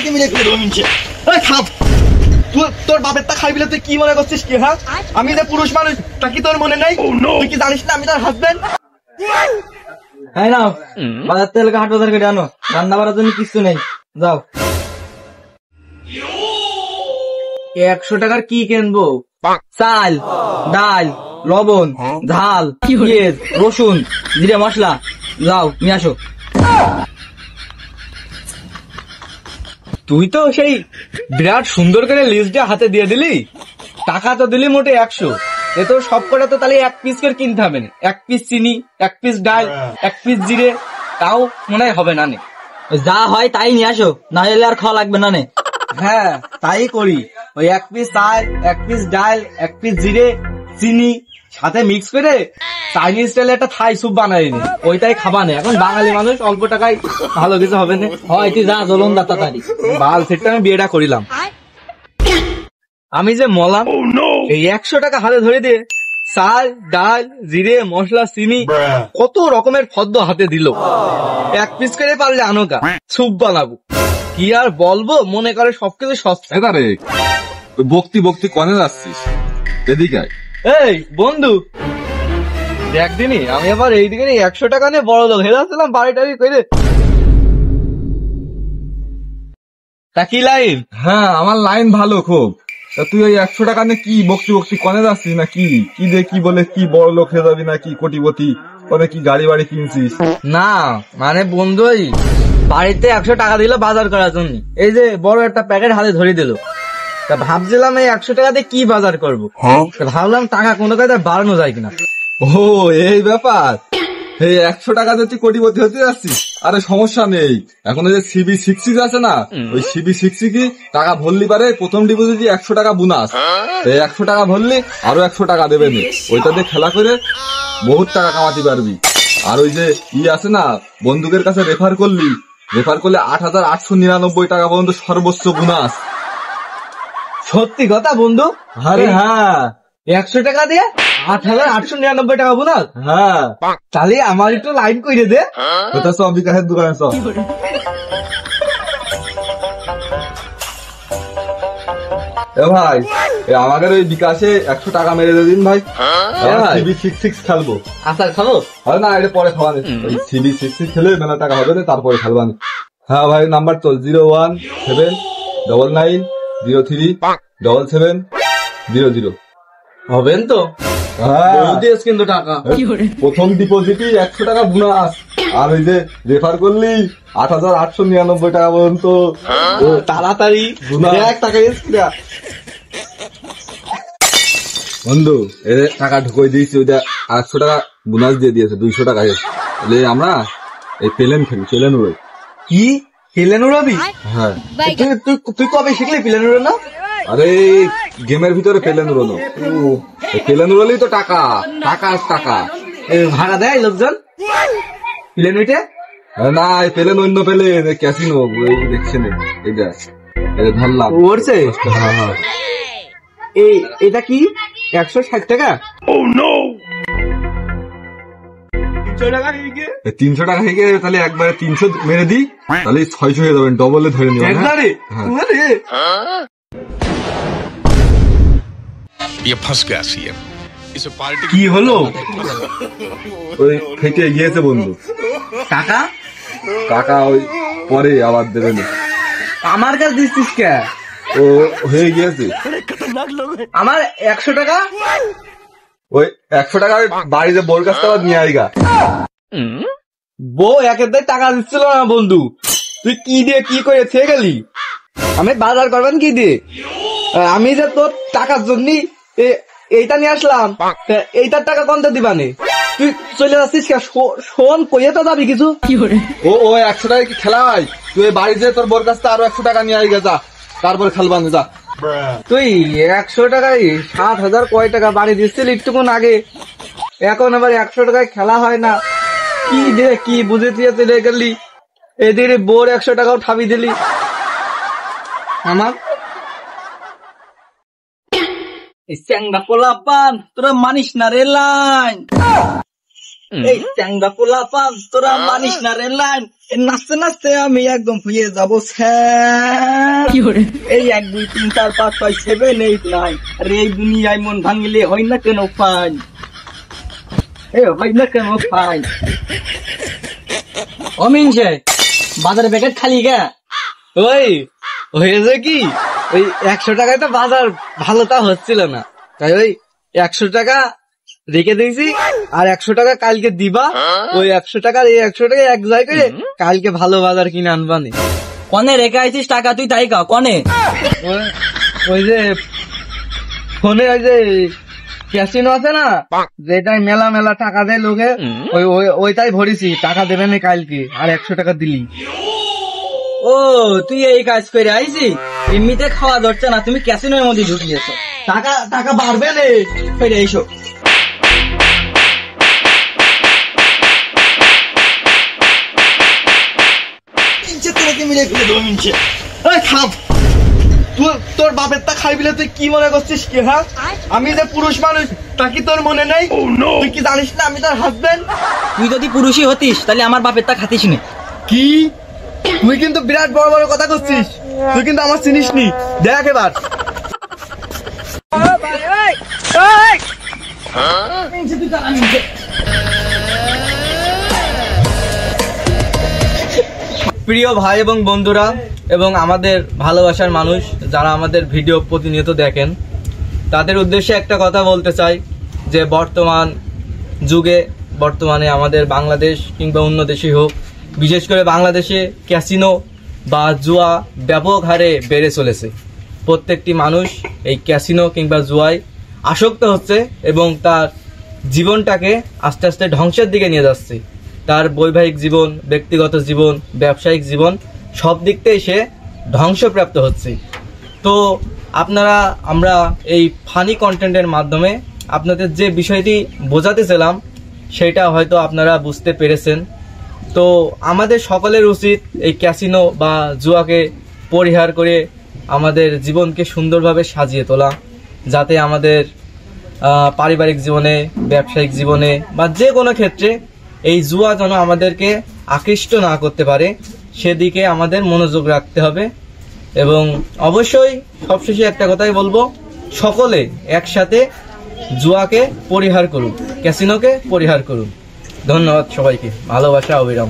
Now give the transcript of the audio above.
তোকে মিলে ফেলে দেবো মিনছে। খাপ তোর বাপের তা খাই বিলে তুই কি মনে করছিস কি? হ্যাঁ, আমি যে পুরুষ মানুষ তা কি তোর মনে নাই? তুই কি জানিস না আমি তোর হাজবেন্ড? হ্যাঁ না, বাজার থেকে হাট বাজার কেটে আনো, রান্না বাড়ার জন্য কিছু নেই, যাও। 100 টাকার কি কিনবো? চাল, ডাল, লবণ, ঝাল, পেঁয়াজ, রসুন, জিরে মশলা, যাও নিয়ে আসো। তুই তো সেই বিরাট সুন্দর করে লিস্টটা হাতে দিয়ে দিলি, টাকা তো দিলি মোটে 100। এ তো সব কটা তো তাহলে 1 পিস করে কিনতে হবে না। 1 পিস চিনি, 1 পিস ডাল, 1 পিস জিরে, তাও মনে হয় হবে না। যা হয় তাই নিয়ে আসো, না হলে আর খাওয়া লাগবে না। হ্যাঁ তাই করি। ওই 1 পিস চাল, 1 পিস ডাল, 1 পিস জিরে, চিনি সাথে মিক্স করে চাইনিজ স্টাইলে একটা থাই স্যুপ বানাই নি, ওইটাই খাবা না। এখন বাঙালি মানুষ, অল্প টাকায় ভালো কিছু হবে না। হয় তুই যা জলন দাতা তারি বাল সেটা আমি বিয়েটা করিলাম। আমি যে মলাম এই 100 টাকা হাতে ধরে দিয়ে চাল, ডাল, জিরে, মশলা, চিনি কত রকমের ফদ্দ হাতে দিল। 1 পিস করে পারলে আনোকা স্যুপ বানাবো। কি আর বলবো, মনে করে সবকিছু সস্তা। রে বক্তি বক্তি কনে যাচ্ছিস? এদিকে এই বন্ধু দেখ দিনই, আমি আবার এইদিকে 100 টাকা নিয়ে বড় লোক হয়ে যাচ্ছিলাম বাড়ি টাড়ি করে। তা কি লাইন? হ্যাঁ আমার লাইন ভালো খুব। তা তুই ওই 100 টাকা নিয়ে কি বক্তি বক্তি কনে যাচ্ছিস? না কি কি দে কি বলে কি বড় লোক হয়ে যাবি, না কি কোটিপতি, কনে কি গাড়ি বাড়ি কিনছিস? না মানে বন্ধু ওই বাড়িতে 100 টাকা দিল বাজার করার জন্য, এই যে বড় একটা প্যাকেট হাতে ধরে দিল। তা ভাবছিলাম এই 100 টাকা দিয়ে কি বাজার করবো, ভাবলাম টাকা কোনো কাজে বাড়ানো যায় কিনা। ও এই ব্যাপার, এই 100 টাকা দিয়ে তুই কোটিপতি হতে যাচ্ছিস? আরে সমস্যা নেই, এখন যে CB66 আছে না, ওই CB66 কি টাকা ভরলি পারে প্রথম ডিপোজিটে 100 টাকা বোনাস। এই 100 টাকা ভরলি আরো 100 টাকা দেবে নি, ওইটা দিয়ে খেলা করে বহুত টাকা কামাতে পারবি। আর ওই যে আছে না, বন্দুকের কাছে রেফার করলে 8,899 টাকা পর্যন্ত সর্বোচ্চ বোনাস। সত্যি কথা বন্ধু? আরে হ্যাঁ, 100 টাকা দিয়ে 8,899 টাকা বোনাস? হ্যাঁ তাহলে আমার একটু লাইন করে দে। ওটা সব বিকাশের দোকানে সব। এ ভাই আমাদের ওই বিকাশে 100 টাকা মেরে দিন ভাই, CB66 খেলবো। আচ্ছা খাবো? আরে না এটা পরে খাওয়ানি, ওই CB66 খেলে মেলা টাকা হবে না, তারপরে খেলবানি। হ্যাঁ ভাই নাম্বার চল 01799937700 হবেন তো? হ্যাঁ কিন্তু টাকা প্রথম ডিপোজিটই 100 টাকা বোনাস, আর ওই যে রেফার করলি 8,899 টাকা পর্যন্ত তাড়াতাড়ি টাকা। বন্ধু এদের টাকা ঢুকিয়ে দিয়েছি, ওইটা 800 টাকা বোনাস দিয়ে দিয়েছে, 200 টাকা আমরা এই প্লেন খেলি, প্লেন উড়াই। কি প্লেন উড়াবি? হ্যাঁ তুই কবে শিখলি প্লেন উড়ানো? আরে গেমের ভিতরে প্লেন উড়ানো, প্লেন উড়ালেই তো টাকা টাকা টাকা। ভাড়া দেয় লোকজন প্লেন উঠে? না এই প্লেন অন্য প্লেন, ক্যাসিনো দেখছেন এইটা ধরলাম উড়ছে। হ্যাঁ এটা কি 160 টাকা? 300 টাকা হয়ে গেলে তাহলে একবারে 300 মেরে দিই, তাহলে 600 হয়ে যাবেন, ডবলে ধরে নিবেন। কি হলো? ওই থেকে গিয়েছে বন্ধু, টাকা টাকা ওই পরে আবার দেবেন। আমার কাছে দিচ্ছিস কে? ও হয়ে গিয়েছে আমার 100 টাকা। ওই 100 টাকা বাড়িতে বোর কাছ থেকে নিয়ে আইগা। বউ একের টাকা দিচ্ছিল না বন্ধু, তুই কি দিয়ে কি করে থেকে গেলি? আমি বাজার করবেন কি দিয়ে? আমি যে তোর টাকার জন্য এইটা নিয়ে আসলাম, এইটার টাকা কোনটা দিবানে? তুই চলে যাচ্ছিস কে? শোন কইয়ে তো যাবি কিছু। ও 100 টাকা কি খেলাই? তুই বাড়িতে তোর বোর কাছ থেকে আরো 100 টাকা নিয়ে আইগা, যা তারপরে খেলবানে যা। তুই 100 টাকায় 7,000 কয় টাকা বাড়ি দিচ্ছিল একটুক্ষণ আগে, এখন আবার 100 টাকায় খেলা হয় না। কি দে কি বুঝে দিয়ে চলে গেলি, এদিকে বোর 100 টাকাও ঠাবি দিলি আমার। চ্যাংড়া পোলা পান তোরা মানিস না রে লাইন। এই ট্যাংরা পোলা পান তোরা মানিস না রে লাইন, নাচতে নাচতে আমি একদম ফুয়ে যাবো স্যার। এই 1 2 3 4 5 6 7 8 9 আরে এই দুনিয়ায় মন ভাঙিলে হয় না কেন ফাইন, হয় না কেন ফাইন। অমিনছে বাজারে প্যাকেট খালি গা ওই হয়েছে কি, ওই 100 টাকায় তো বাজার ভালোটা হচ্ছিল না, তাই ওই 100 টাকা রেখে দিয়েছি, আর 100 টাকা কালকে দিবা, ওই 100 টাকার এই 100 টাকা এক জায়গায় কালকে ভালো বাজার কিনে আনবানি। কনে রেখে আইছিস টাকা তুই তাই কা কনে? ওই যে ফোনে ওই যে ক্যাসিনো আছে না, যেটাই মেলা মেলা টাকা দেয় লোকে, ওইটাই ভরিছি, টাকা দেবে না কালকে, আর 100 টাকা দিলি। ও তুই এই কাজ করে আইছি, এমনিতে খাওয়া ধরছে না, তুমি ক্যাসিনোর মধ্যে ঢুকিয়েছো, টাকা টাকা বাড়বে না ফেরে এইসব। তোর বাপের তা খাইবিলে তুই কি মনে করছিস কি? হ্যাঁ, আমি যে পুরুষ মানুষ তা কি তোর মনে নেই? তুই কি জানিস না আমি তোর হাজবেন্ড? তুই যদি পুরুষই হতিস তাহলে আমার বাপের তা খাতিস নি। কি তুই কিন্তু বিরাট বড় বড় কথা করছিস, তুই কিন্তু আমার চিনিস নি। দেখ এবার প্রিয় ভাই এবং বন্ধুরা এবং আমাদের ভালোবাসার মানুষ যারা আমাদের ভিডিও প্রতিনিয়ত দেখেন, তাদের উদ্দেশ্যে একটা কথা বলতে চাই যে বর্তমান যুগে, বর্তমানে আমাদের বাংলাদেশ কিংবা অন্য দেশে হোক, বিশেষ করে বাংলাদেশে ক্যাসিনো বা জুয়া ব্যাপক হারে বেড়ে চলেছে। প্রত্যেকটি মানুষ এই ক্যাসিনো কিংবা জুয়ায় আসক্ত হচ্ছে এবং তার জীবনটাকে আস্তে আস্তে ধ্বংসের দিকে নিয়ে যাচ্ছে। তার বৈবাহিক জীবন, ব্যক্তিগত জীবন, ব্যবসায়িক জীবন সব দিক থেকে সে ধ্বংসপ্রাপ্ত হচ্ছে। তো আমরা এই ফানি কন্টেন্টের মাধ্যমে আপনাদের যে বিষয়টি বোঝাতে ছিলাম সেটা হয়তো আপনারা বুঝতে পেরেছেন। তো আমাদের সকলের উচিত এই ক্যাসিনো বা জুয়াকে পরিহার করে আমাদের জীবনকে সুন্দরভাবে সাজিয়ে তোলা, যাতে আমাদের পারিবারিক জীবনে, ব্যবসায়িক জীবনে বা যে কোনো ক্ষেত্রে এই জুয়া যেন আমাদেরকে আকৃষ্ট না করতে পারে, সেদিকে আমাদের মনোযোগ রাখতে হবে। এবং অবশ্যই সবশেষে একটা কথাই বলবো, সকলে একসাথে জুয়াকে পরিহার করুন, ক্যাসিনোকে পরিহার করুন। ধন্যবাদ সবাইকে, ভালোবাসা অবিরাম।